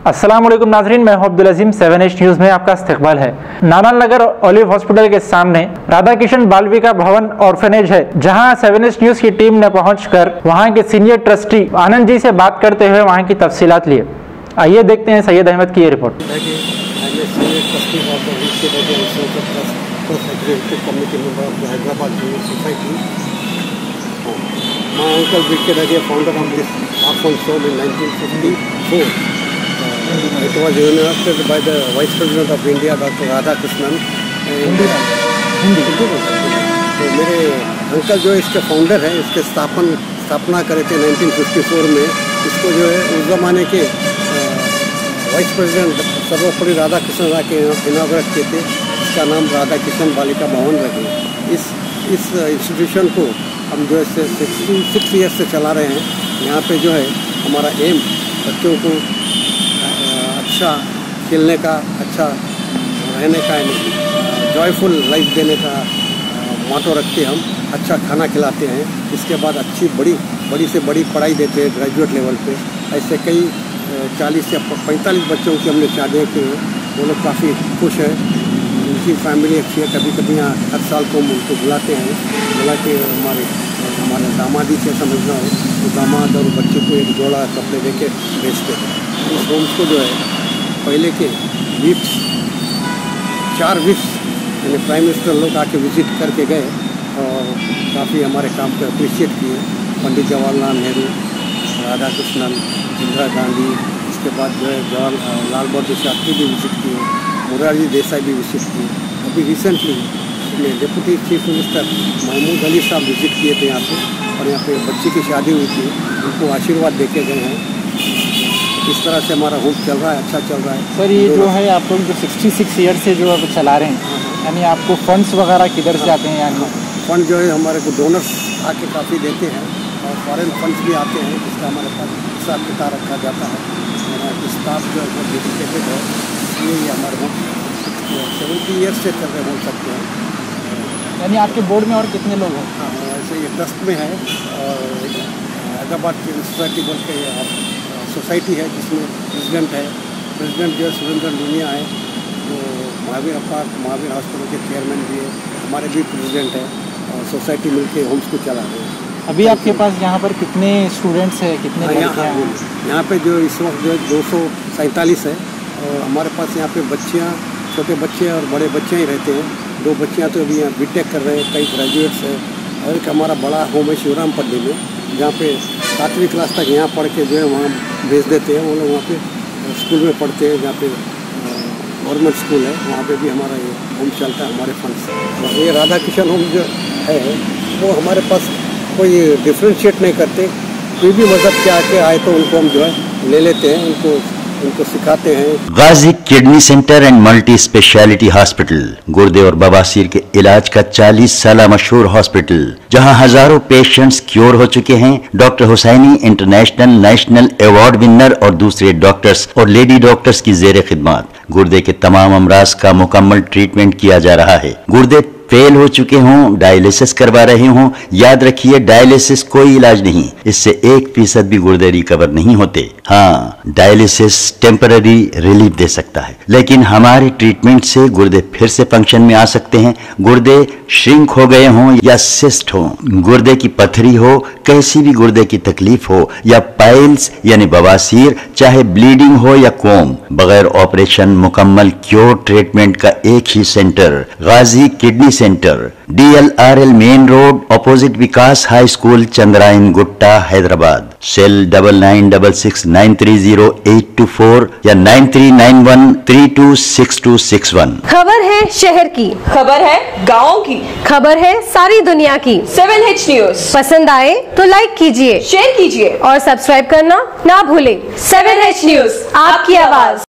अस्सलाम वालेकुम नाज़रीन, मैं हूं अब्दुल अजीम। 7H न्यूज़ में आपका इस्तकबाल है। नानाल नगर ओलिव हॉस्पिटल के सामने राधा किशन बालविका भवन ऑर्फनेज है, जहां 7H न्यूज़ की टीम ने पहुंचकर वहां के सीनियर ट्रस्टी आनंद जी से बात करते हुए वहां की तफसीलात लिए। आइए देखते हैं सैयद अहमद की ये report. My uncle Victor Raja, founder of this orphan soul in 1954. It was inaugurated by the Vice President of India, Dr. Radha Krishnan. तो मेरे अंकल जो इसके फाउंडर हैं, इसके स्थापना करे थे 1954 में। इसको जो है उस ज़माने के वाइस प्रेसिडेंट सर्वपल्ली राधा कृष्ण राय के इनाग्रेट किए थे। इसका नाम राधा किशन बालिका भवन रखे। इस इंस्टीट्यूशन को हम जो है 66 ईयर्स से चला रहे हैं। यहाँ पे जो है हमारा एम बच्चों को अच्छा खेलने का, अच्छा रहने का, जॉयफुल लाइफ देने का मोटो रखते हम। अच्छा खाना खिलाते हैं, इसके बाद अच्छी बड़ी से बड़ी पढ़ाई देते हैं ग्रेजुएट लेवल पे। ऐसे कई 40 या 45 बच्चों की हमने शादियाँ की हैं। वो लोग काफ़ी खुश हैं, उनकी फैमिली अच्छी है। कभी कभी यहाँ हर साल को हम उनको बुलाते हैं, बुला के हमारे दामादी से समझना हो तो दामाद और बच्चे को एक जोड़ा कपड़े दे के भेजते हैं। इस होम्स को जो है पहले के विप्स 4 विप्स यानी प्राइम मिनिस्टर लोग आके विजिट करके गए और काफ़ी हमारे काम को अप्रिशिएट किए। पंडित जवाहरलाल नेहरू, राधा कृष्णन, इंदिरा गांधी, इसके बाद जो है लाल बहादुर शास्त्री भी विजिट किए, मोरारजी देसाई भी विजिट किए। अभी recently deputy chief minister Mahmood Ali साहब विजिट किए थे यहाँ पे, और यहाँ पे बच्ची की शादी हुई थी, उनको आशीर्वाद देके गए हैं। इस तरह से हमारा होम चल रहा है, अच्छा चल रहा है। सर, ये जो है आप लोग जो 66 ईयर से जो अब चला रहे हैं, यानी आपको फंड्स वगैरह किधर से आते हैं? यानी फंड जो है हमारे को डोनर्स आके काफ़ी देते हैं और फॉरेन फंड्स भी आते हैं, जिसका हमारे पास हिसाब किताब रखा जाता है। स्टाफ जो है बहुत डेडिकेटेड है, इसलिए ये हमारे होम 70 ईयर्स से चल रहे हो सकते हैं। यानी आपके बोर्ड में और कितने लोग हैं? हाँ, ऐसे ये ट्रस्ट में है और हैदराबाद की सोसाइटी बोल के सोसाइटी है, जिसमें प्रेसिडेंट जो है सुरेंद्र लूनिया है। वो महावीर हॉस्पिटल के चेयरमैन भी है, हमारे भी प्रेसिडेंट है, और सोसाइटी मिलके होम्स को चला रहे हैं। अभी आपके पास यहाँ पर कितने स्टूडेंट्स हैं, कितने लड़के हैं? यहाँ पे जो इस वक्त जो है 247 है, और हमारे पास यहाँ पे बच्चियाँ, छोटे बच्चे और बड़े बच्चे ही रहते हैं। 2 बच्चियाँ तो अभी यहाँ बीटेक कर रहे हैं, कई ग्रेजुएट्स हैं। और एक हमारा बड़ा होम है शिवराम पट्टी में, जहाँ पे 7वीं क्लास तक यहाँ पढ़ के जो है वहाँ भेज देते हैं। वो लोग वहाँ पे स्कूल में पढ़ते हैं, जहाँ पे गवर्नमेंट स्कूल है, वहाँ पे भी हमारा ये होम चलता है हमारे फंड से। ये राधा किशन होम जो है वो हमारे पास कोई डिफ्रेंशिएट नहीं करते, कोई भी मज़हब के आके आए तो उनको हम जो है ले लेते हैं, उनको सिखाते हैं। Ghazi kidney centre and multi speciality hospital, गुर्दे और बवासीर के इलाज का 40 साल मशहूर हॉस्पिटल, जहां हजारों पेशेंट्स क्योर हो चुके हैं। Doctor Husaini international national award winner और दूसरे डॉक्टर्स और लेडी डॉक्टर्स की जेर खिदमत गुर्दे के तमाम अमराज का मुकम्मल ट्रीटमेंट किया जा रहा है। गुर्दे फेल हो चुके हों, डायलिसिस करवा रहे हों, याद रखिए डायलिसिस कोई इलाज नहीं, इससे 1% भी गुर्दे रिकवर नहीं होते। हाँ, डायलिसिस टेम्पररी रिलीफ दे सकता है, लेकिन हमारे ट्रीटमेंट से गुर्दे फिर से फंक्शन में आ सकते हैं। गुर्दे श्रिंक हो गए हों या सिस्ट हो, गुर्दे की पथरी हो, कैसी भी गुर्दे की तकलीफ हो, या पाइल्स यानी बवासीर, चाहे ब्लीडिंग हो या कोम, बगैर ऑपरेशन मुकम्मल क्योर ट्रीटमेंट का एक ही centre, Ghazi kidney centre, DLRL main road, opposite Vikas high school, Chandrayan Gutta, Hyderabad. Cell 9966930824 या 9391326261। खबर है शहर की, खबर है गाँव की, खबर है सारी दुनिया की। 7H न्यूज़ पसंद आए तो लाइक कीजिए, शेयर कीजिए और सब्सक्राइब करना ना भूले। 7H न्यूज़, आपकी आवाज।